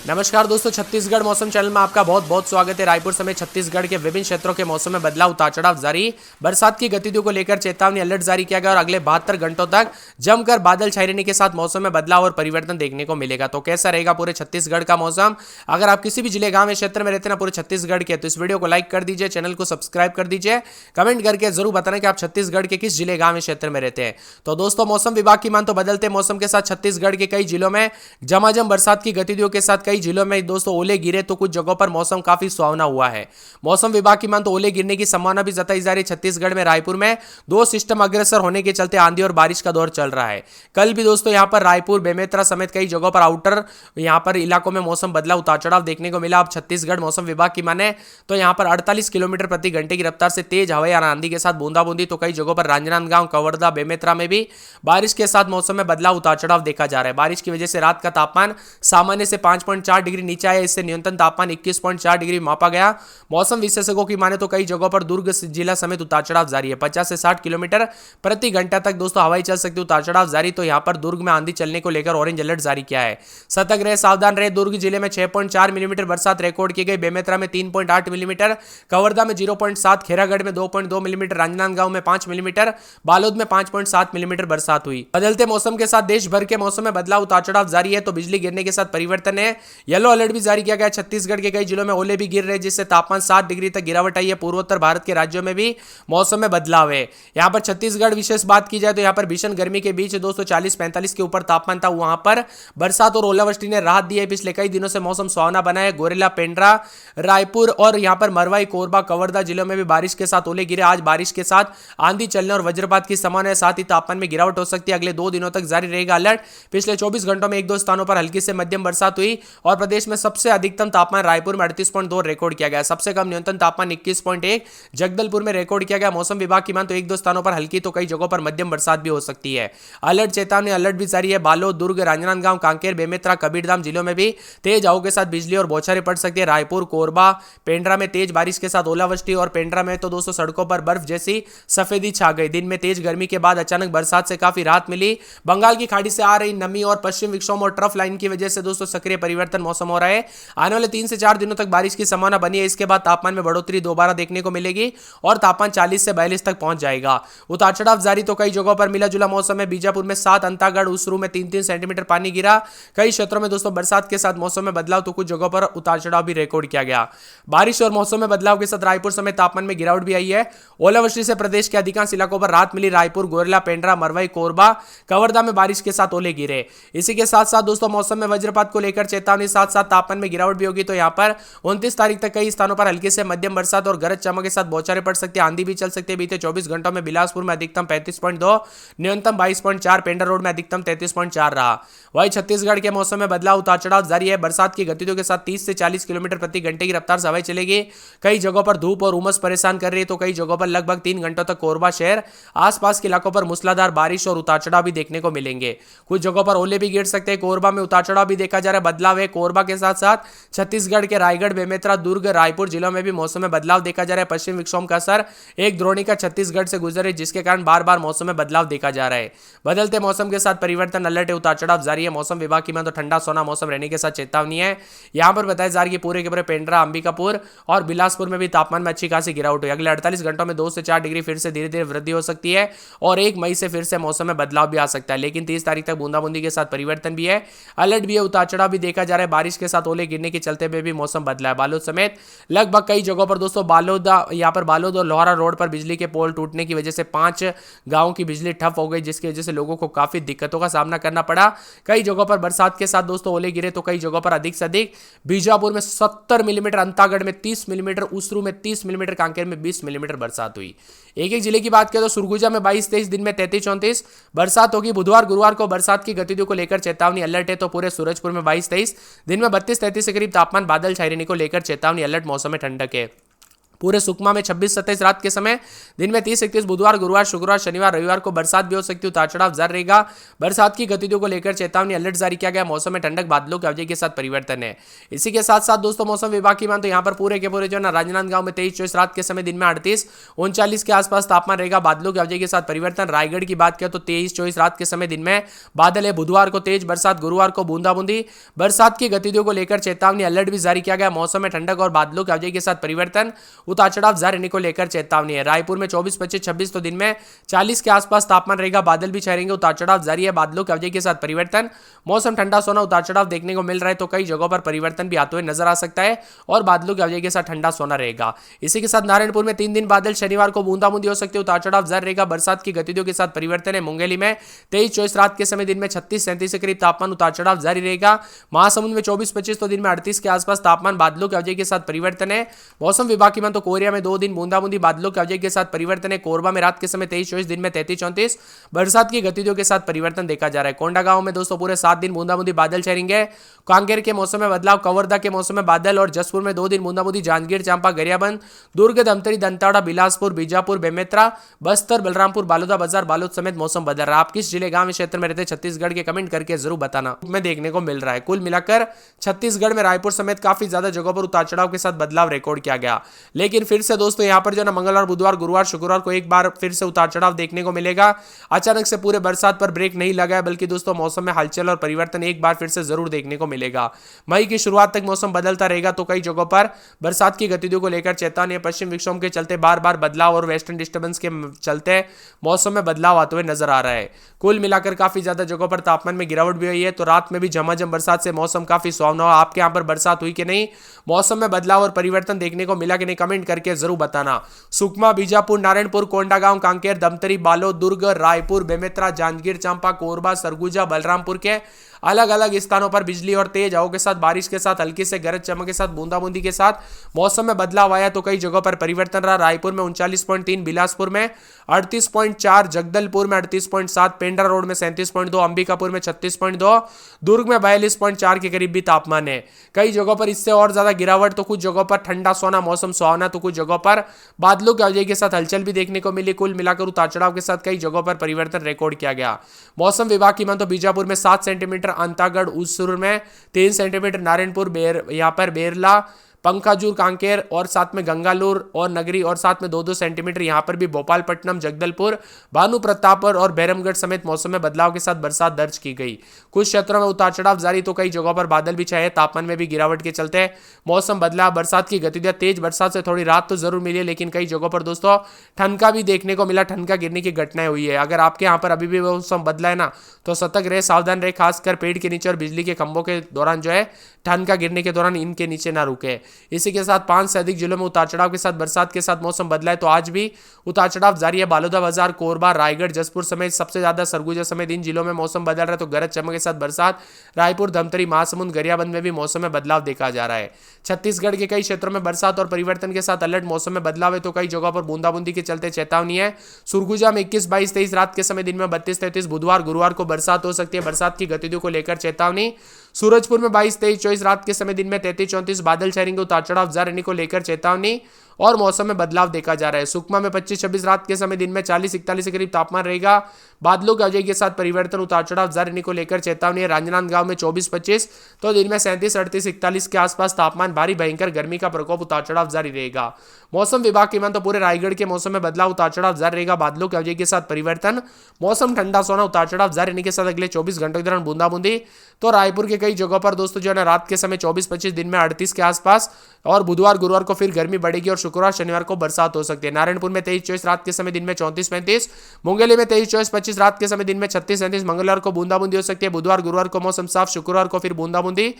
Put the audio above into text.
नमस्कार दोस्तों, छत्तीसगढ़ मौसम चैनल में आपका बहुत बहुत स्वागत है। रायपुर समेत छत्तीसगढ़ के विभिन्न क्षेत्रों के मौसम में बदलाव, उतार चढ़ाव जारी। बरसात की गतिविधियों को लेकर चेतावनी अलर्ट जारी किया गया और अगले 72 घंटों तक जमकर बादल छाए रहने के साथ मौसम में बदलाव और परिवर्तन देखने को मिलेगा। तो कैसा रहेगा पूरे छत्तीसगढ़ का मौसम? अगर आप किसी भी जिले, गांव या क्षेत्र में रहते हैं ना पूरे छत्तीसगढ़ के, तो इस वीडियो को लाइक कर दीजिए, चैनल को सब्सक्राइब कर दीजिए, कमेंट करके जरूर बताना कि आप छत्तीसगढ़ के किस जिले, गांव या क्षेत्र में रहते हैं। तो दोस्तों, मौसम विभाग की मान तो बदलते मौसम के साथ छत्तीसगढ़ के कई जिलों में झमाझम बरसात की गतिविधियों के साथ कई जिलों में दोस्तों ओले गिरे, तो कुछ जगहों पर मौसम काफी सुहावना हुआ है। मौसम विभाग की मान तो ओले गिरने की संभावना भी जताई जा रही है। छत्तीसगढ़ में रायपुर में दो सिस्टम अग्रसर होने के चलते आंधी और बारिश का दौर चल रहा है। कल भी दोस्तों यहां पर रायपुर, बेमेतरा समेत कई जगहों पर आउटर यहां पर इलाकों में मौसम बदला, उतार चढ़ाव देखने को मिला। अब छत्तीसगढ़ मौसम विभाग की माने तो यहां पर 48 किलोमीटर प्रति घंटे की रफ्तार से तेज हवा या आंधी के साथ बूंदाबूंदी, तो कई जगहों पर राजनांदगांव, कवर्धा, बेमेतरा में भी बारिश के साथ मौसम में बदलाव, उतार चढ़ाव देखा जा रहा है। बारिश की वजह से रात का तापमान सामान्य से 5.4 डिग्री नीचे आया। इससे न्यूनतम तापमान 21.4 डिग्री मापा गया। मौसम विशेषज्ञों की माने तो कई जगहों पर दुर्ग जिला समेत उतार चढ़ाव जारी है। 50 से 60 किलोमीटर प्रति घंटा तक दोस्तों हवाई चल सकती है, उतार चढ़ाव जारी। तो यहां पर दुर्ग में आंधी चलने को लेकर ऑरेंज अलर्ट जारी किया है। सतर्क रहे, सावधान रहे। दुर्ग जिले में 6.4 मिलीमीटर बरसात रिकॉर्ड की गई। बेमेतरा में 3.8 मिलीमीटर, कवर्धा में 0.7, खेरागढ़ में 2.2 मिलीमीटर, राजनांदगांव में 5 मिलीमीटर, बालोद में 5.7 मिलीमीटर बरसात हुई। बदलते मौसम के साथ देश भर के मौसम में बदलाव, उतार चढ़ाव जारी है। तो बिजली गिरने के साथ परिवर्तन है। येलो अलर्ट भी जारी किया गया। छत्तीसगढ़ के कई जिलों में ओले भी गिर रहे, जिससे तापमान 7 डिग्री तक गिरावट आई है। पूर्वोत्तर भारत के राज्यों में भी मौसम में बदलाव है। यहां पर छत्तीसगढ़ विशेष बात की जाए तो यहां पर भीषण गर्मी के बीच दोस्तों 40-45 के ऊपर तापमान था। वहां पर बरसात और ओलावृष्टि ने राहत दी है। पिछले कई दिनों से मौसम सुहावना बना है। गोरेला, पेंड्रा, रायपुर और यहां पर मरवाई, कोरबा, कवर्धा जिलों में भी बारिश के साथ ओले गिरे। आज बारिश के साथ आंधी चलने और वज्रपात की संभावना है। साथ ही तापमान में गिरावट हो सकती है। अगले 2 दिनों तक जारी रहेगा अलर्ट। पिछले 24 घंटों में 1-2 स्थानों पर हल्की से मध्यम बरसात हुई और प्रदेश में सबसे अधिकतम तापमान रायपुर में 38.2 रिकॉर्ड किया गया। सबसे कम न्यूनतम तापमान 21.1 जगदलपुर में रिकॉर्ड किया गया। मौसम विभाग की मान तो 1-2 स्थानों पर हल्की तो कई जगहों पर मध्यम बरसात भी हो सकती है। अलर्ट चेतावनी अलर्ट भी जारी है। बालोद, दुर्ग, राजनांदगांव, कांकेर, बेमेतरा, कबीरधाम जिलों में भी तेज हवाओं के साथ बिजली और बौछारें पड़ सकती है। रायपुर, कोरबा, पेंड्रा में तेज बारिश के साथ ओलावृष्टि और पेंड्रा में तो दोस्तों सड़कों पर बर्फ जैसी सफेदी छा गई। दिन में तेज गर्मी के बाद अचानक बरसात से काफी राहत मिली। बंगाल की खाड़ी से आ रही नमी और पश्चिम विक्षोभ और ट्रफ लाइन की वजह से दोस्तों सक्रिय परिवर्तन मौसम हो रहा है। आने वाले 3 से 4 दिनों तक बारिश की संभावना बनी है। इसके बाद तापमान में बढ़ोतरी दोबारा देखने को मिलेगी और तापमान 40 से 42 तक पहुंच जाएगा। उतार चढ़ाव जारी तो कई जगहों पर मिला जुला मौसम है। बीजापुर में 7, अंतागढ़, उसरू में 3-3 सेंटीमीटर पानी गिरा। कई क्षेत्रों में दोस्तों बरसात के साथ मौसम में बदलाव, तो कुछ जगहों पर उतार चढ़ाव भी रिकॉर्ड किया गया। बारिश और मौसम में बदलाव के साथ रायपुर समेत तापमान में गिरावट भी आई है। ओलावृष्टि से प्रदेश के अधिकांश इलाकों पर राहत मिली। रायपुर, गोरेला, पेंड्रा, मरवाई, कोरबा, कवर्धा में बारिश के साथ ओले गिरे। इसी के साथ साथ दोस्तों मौसम में वज्रपात को लेकर चेतावनी, साथ साथ तापमान में गिरावट भी होगी। तो यहां पर 29 तारीख तक कई स्थानों पर हल्की से मध्यम बरसात और गरज चमक के साथ बौछारें पड़ सकती है। आंधी भी चल सकती है। बीते 24 घंटों में बिलासपुर में अधिकतम 35.2, न्यूनतम 22.4, पेंड्रा रोड में अधिकतम 33.4 रहा। वहीं छत्तीसगढ़ के मौसम में बदलाव, उतार चढ़ाव जारी है। बरसात की गतिविधियों के साथ 30 से 40 किलोमीटर प्रति घंटे की रफ्तार से हवाएं चलेगी। कई जगहों पर धूप और उमस परेशान कर रही है, तो कई जगहों पर लगभग 3 घंटों तक कोरबा शहर आसपास के इलाकों पर मूसलाधार बारिश और उतार चढ़ाव भी देखने को मिलेंगे। कुछ जगहों पर ओले भी गिर सकते हैं। कोरबा में उतार चढ़ाव भी देखा जा रहा है। बदलाव है। कोरबा के साथ साथ छत्तीसगढ़ के रायगढ़, बेमेतरा, दुर्ग, रायपुर जिलों में भी मौसम में बदलाव देखा जा रहा है। पश्चिम विक्षोभ का असर एक द्रोणिका छत्तीसगढ़ से गुजर रही है, जिसके कारण बार बार मौसम में बदलाव देखा जा रहा है। बदलते मौसम के साथ परिवर्तन अलर्ट है, उतार चढ़ाव जारी है। मौसम विभाग की मान तो ठंडा सोना मौसम रहने के साथ चेतावनी है। यहां पर बताया जा रहा है कि पूरे के पूरे पेंड्रा, अंबिकापुर और बिलासपुर में भी तापमान में अच्छी खासी गिरावट हुई। अगले 48 घंटों में 2 से 4 डिग्री फिर से धीरे धीरे वृद्धि हो सकती है और 1 मई से फिर से मौसम में बदलाव भी आ सकता है। लेकिन 30 तारीख तक बूंदाबूंदी के साथ परिवर्तन भी है, अलर्ट भी है, उतार चढ़ाव भी देखा जा रहा है। बारिश के साथ ओले गिरने के चलते हुए भी मौसम बदला है। बालोद समेत लगभग कई जगहों पर दोस्तों यहां पर बालोद और लोहारा रोड पर बिजली के पोल टूटने की वजह से 5 गांवों की बिजली ठप हो गई, जिसकी वजह से लोगों को काफी दिक्कतों का सामना करना पड़ा। कई जगहों पर बरसात के साथ दोस्तों ओले गिरे, तो कई जगहों पर अधिक से अधिक बीजापुर में 70 मिलीमीटर, अंतागढ़ में 30 मिलीमीटर, उसरू में 30 मिलीमीटर, कांकेर में 20 मिलीमीटर बरसात हुई। एक एक जिले की बात करें तो सुरगुजा में 22-23, दिन में 33-34 बरसात होगी। बुधवार, गुरुवार को बरसात की गतिविधियों को लेकर चेतावनी अलर्ट है। तो पूरे सूरजपुर में 22-23, दिन में 32-33 के करीब तापमान, बादल छाए रहने को लेकर चेतावनी अलर्ट, मौसम में ठंडक है। पूरे सुकमा में 26-27 रात के समय, दिन में 30-31, बुधवार गुरुवार शुक्रवार शनिवार रविवार को बरसात भी हो सकती है, उतार चढ़ाव जारी रहेगा। बरसात की गतिविधियों को लेकर चेतावनी अलर्ट जारी किया गया। मौसम में ठंडक, बादलों की अवधि के साथ परिवर्तन है। इसी के साथ साथ दोस्तों मौसम विभाग की मान तो यहाँ पर पूरे के पूरे जो ना राजनांदगांव में 23-24 रात के समय, दिन में 38-39 के आसपास तापमान रहेगा। बादलों की अवधि के साथ परिवर्तन। रायगढ़ की बात करें तो 23-24 रात के समय, दिन में बादल है। बुधवार को तेज बरसात, गुरुवार को बूंदाबूंदी। बरसात की गतिविधियों को लेकर चेतावनी अलर्ट भी जारी किया गया। मौसम में ठंडक और बादलों की अवधि के साथ परिवर्तन, उतार चढ़ाव जारी को लेकर चेतावनी है। रायपुर में 24-25-26 तो दिन में 40 के आसपास तापमान रहेगा। बादल भी छाएंगे, उतार चढ़ाव जारी है। बादलों की अवधि के साथ परिवर्तन, मौसम ठंडा सोना, उतार चढ़ाव देखने को मिल रहा है, तो कई जगहों पर परिवर्तन भी आते हुए नजर आ सकता है और बादलों की अवधि के साथ ठंडा सोना रहेगा। इसी के साथ नारायणपुर में 3 दिन बादल, शनिवार को बूंदाबूंदी हो सकती है, उतार चढ़ाव जारी रहेगा। बरसात की गतिविधियों के साथ परिवर्तन है। मुंगेली में 23-24 रात के समय, दिन में 36-37 के करीब तापमान, उतार चढ़ाव जारी रहेगा। महासमुंद में 24-25 तो दिन में 38 के आसपास तापमान, बादलों की अवधि के साथ परिवर्तन है। मौसम विभाग की मान तो कोरिया में 2 दिन बूंदाबूंदी, बादलों की अवधि के साथ परिवर्तन है। कोरबा में रात के समय 23-24, दिन में 33-34 बरसात की गतिविधियों के साथ परिवर्तन देखा जा रहा है। कोंडागांव में दोस्तों पूरे 7 दिन बूंदाबूंदी, बादल छाएंगे। कांकेर के मौसम में बदलाव, कवर्धा के मौसम में बादल और जसपुर में 2 दिन बूंदाबूंदी। जांजगीर चांपा गरियाबंद, दुर्ग धमतरी दंताड़ा बिलासपुर बीजापुर बेमेतरा बस्तर बलरामपुर बालोदा बाजार बालोद समेत मौसम बदल रहा है। आप किस जिले गांव क्षेत्र में रहते छत्तीसगढ़ के कमेंट करके जरूर बताना। में देखने को मिल रहा है कुल मिलाकर छत्तीसगढ़ में रायपुर समेत काफी ज्यादा जगहों पर उतार चढ़ाव के साथ बदलाव रिकॉर्ड किया गया। लेकिन फिर से दोस्तों यहाँ पर जो ना मंगलवार बुधवार गुरुवार शुक्रवार को एक बार फिर से उतार चढ़ाव देखने को मिलेगा। अचानक से पूरे बरसात पर ब्रेक नहीं लगा है, बल्कि दोस्तों मौसम में हलचल और परिवर्तन एक बार फिर से जरूर देखने को मिलेगा। मई की शुरुआत तक मौसम बदलता रहेगा, तो कई जगहों पर बरसात की गतिविधियों को लेकर चेतावनी। पश्चिम विक्षोभ के चलते बार बार बदलाव और वेस्टर्न डिस्टर्बेंस के चलते मौसम में बदलाव आते हुए नजर आ रहा है। कुल मिलाकर काफी ज्यादा जगहों पर तापमान में गिरावट भी हुई है, तो रात में भी झमाझम बरसात से मौसम काफी सुहावना हुआ। आपके यहाँ पर बरसात हुई कि नहीं, मौसम में बदलाव और परिवर्तन देखने को मिला कि नहीं, कमेंट करके जरूर बताना। सुकमा, बीजापुर, नारायणपुर, कोंडागांव, कांकेर, दमतरी, बालोद, दुर्ग, रायपुर, बेमेतरा, जांजगीर चांपा, कोरबा, सरगुजा, बलरामपुर के अलग अलग स्थानों पर बिजली और तेज हवाओं के साथ, बारिश के साथ, हल्की से गरज चमक के साथ, बूंदाबूंदी के साथ मौसम में बदलाव आया, तो कई जगहों पर परिवर्तन रहा। रायपुर में 39.3, बिलासपुर में 38.4, जगदलपुर में 38.7, पेंड्रा रोड में 37.2, अंबिकापुर में 36.2, दुर्ग में 42.4 के करीब भी तापमान है। कई जगहों पर इससे और ज्यादा गिरावट, तो कुछ जगहों पर ठंडा सोना, मौसम सुहावना, तो कुछ जगहों पर बादलों की अवधि के साथ हलचल भी देखने को मिली। कुल मिलाकर उतार चढ़ाव के साथ कई जगहों पर परिवर्तन रिकॉर्ड किया गया। मौसम विभाग की मान तो बीजापुर में 7 सेंटीमीटर, अंतागढ़ उसुर में 3 सेंटीमीटर, नारायणपुर यहाँ पर बेरला, पंकाजूर, कांकेर और साथ में गंगालूर और नगरी और साथ में 2-2 सेंटीमीटर, यहाँ पर भी भोपालपट्टनम, जगदलपुर, भानु प्रतापपुर और बैरमगढ़ समेत मौसम में बदलाव के साथ बरसात दर्ज की गई। कुछ क्षेत्रों में उतार चढ़ाव जारी, तो कई जगहों पर बादल भी छाए। तापमान में भी गिरावट के चलते मौसम बदला। बरसात की गतिविधियां तेज, बरसात से थोड़ी राहत तो जरूर मिली है, लेकिन कई जगहों पर दोस्तों ठनका भी देखने को मिला, ठनका गिरने की घटनाएं हुई है। अगर आपके यहाँ पर अभी भी मौसम बदला है ना, तो सतर्क रहे, सावधान रहे, खासकर पेड़ के नीचे और बिजली के खंभों के दौरान जो है ठनका गिरने के दौरान इनके नीचे ना रुके। इसी के साथ 5 से अधिक जिलों में उतार चढ़ाव के साथ बरसात के साथ मौसम बदला है, तो आज भी उतार चढ़ाव जारी है। बालोदा बाजार, कोरबा, रायगढ़, जसपुर समेत सबसे ज्यादा सरगुजा समेत इन जिलों में मौसम बदल रहा है, तो गरज चमक के साथ बरसात। रायपुर, धमतरी, महासमुंद, गरियाबंद में भी मौसम में बदलाव देखा जा रहा है। छत्तीसगढ़ के कई क्षेत्रों में बरसात और परिवर्तन के साथ अलर्ट, मौसम में बदलाव है, तो कई जगहों पर बूंदाबूंदी के चलते चेतावनी है। सुरगुजा में 21-22-23 रात के समय, दिन में 32-33, बुधवार गुरुवार को बरसात हो सकती है। बरसात की गतिविधियों को लेकर चेतावनी। सूरजपुर में 22-23-24 रात के समय, दिन में 33-34 बादल छाएंगे, उतार चढ़ाव जारी को लेकर चेतावनी और मौसम में बदलाव देखा जा रहा है। सुकमा में 25-26 रात के समय, दिन में 40-41 के करीब तापमान रहेगा। बादलों की अवधि के साथ परिवर्तन, उतार चढ़ाव जारी को लेकर चेतावनी है। राजनांदगांव में 24-25 तो दिन में 37-38-41 के आसपास तापमान, भारी भयंकर गर्मी का प्रकोप, उतार चढ़ाव जारी रहेगा। मौसम विभाग की मान तो पूरे रायगढ़ के मौसम में बदलाव, उतार चढ़ाव जारी रहेगा। बादलों की अवधि के साथ परिवर्तन, मौसम ठंडा सोना, उतार चढ़ाव जारी रहने के साथ अगले 24 घंटों के दौरान बूंदाबूंदी। तो रायपुर के कई जगहों पर दोस्तों जो है ना रात के समय 24-25, दिन में 38 के आसपास, और बुधवार गुरुवार को फिर गर्मी बढ़ेगी और शुक्रवार शनिवार को बरसात हो सकती है। नारायणपुर में 23-24 रात के समय, दिन में 34-35, मुंगेली में 23-24-25 रात के समय, दिन में 36-37, मंगलवार को बूंदाबूंदी हो सकती है। बुधवार गुरुवार को मौसम साफ, शुक्रवार को फिर बूंदाबूंदी।